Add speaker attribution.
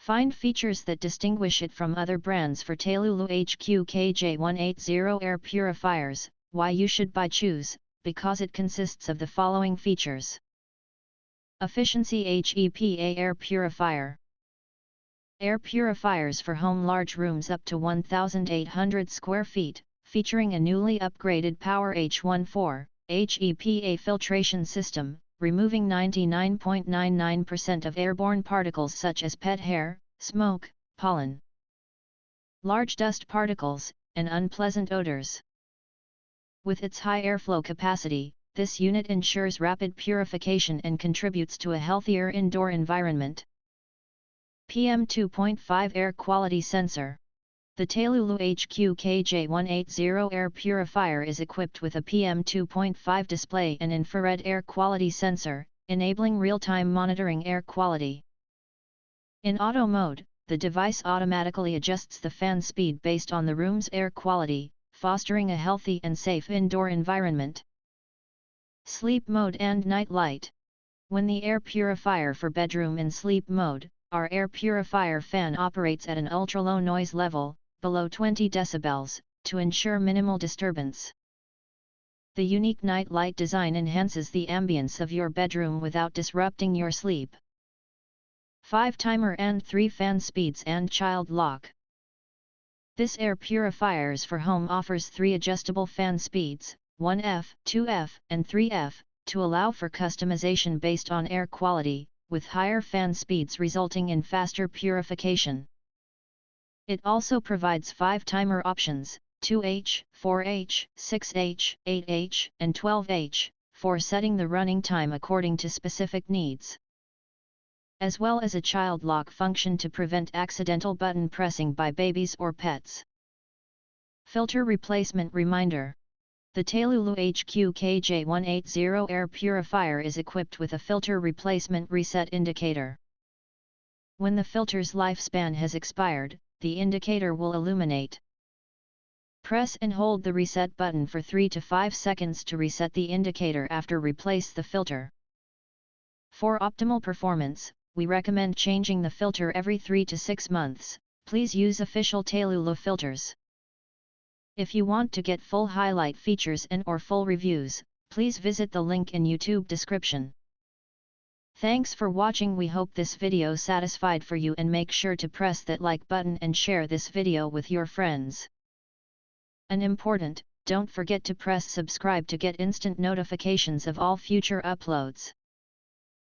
Speaker 1: Find features that distinguish it from other brands for Tailulu HQKJ-180 Air Purifiers. Why you should buy choose, because it consists of the following features. Efficiency HEPA Air Purifier. Air purifiers for home large rooms up to 1,800 square feet, featuring a newly upgraded Power H14 HEPA filtration system, removing 99.99% of airborne particles such as pet hair, smoke, pollen, large dust particles, and unpleasant odors. With its high airflow capacity, this unit ensures rapid purification and contributes to a healthier indoor environment. PM2.5 Air Quality Sensor. The Tailulu HQKJ-180 Air Purifier is equipped with a PM2.5 display and infrared air quality sensor, enabling real-time monitoring air quality. In auto mode, the device automatically adjusts the fan speed based on the room's air quality, fostering a healthy and safe indoor environment. Sleep mode and night light. When the air purifier for bedroom in sleep mode, our air purifier fan operates at an ultra-low noise level, below 20 decibels, to ensure minimal disturbance. The unique night light design enhances the ambience of your bedroom without disrupting your sleep. 5 timer and 3 fan speeds and child lock. This air purifiers for home offers 3 adjustable fan speeds, 1F, 2F, and 3F, to allow for customization based on air quality, with higher fan speeds resulting in faster purification. It also provides 5 timer options, 2H, 4H, 6H, 8H, and 12H, for setting the running time according to specific needs, as well as a child lock function to prevent accidental button pressing by babies or pets. Filter replacement reminder. The Tailulu HQKJ-180 Air Purifier is equipped with a filter replacement reset indicator. When the filter's lifespan has expired, the indicator will illuminate. Press and hold the reset button for 3 to 5 seconds to reset the indicator after replace the filter. For optimal performance, we recommend changing the filter every 3 to 6 months. Please use official Tailulu filters. If you want to get full highlight features and/or full reviews, please visit the link in YouTube description. Thanks for watching. We hope this video satisfied for you, and make sure to press that like button and share this video with your friends. And important, don't forget to press subscribe to get instant notifications of all future uploads.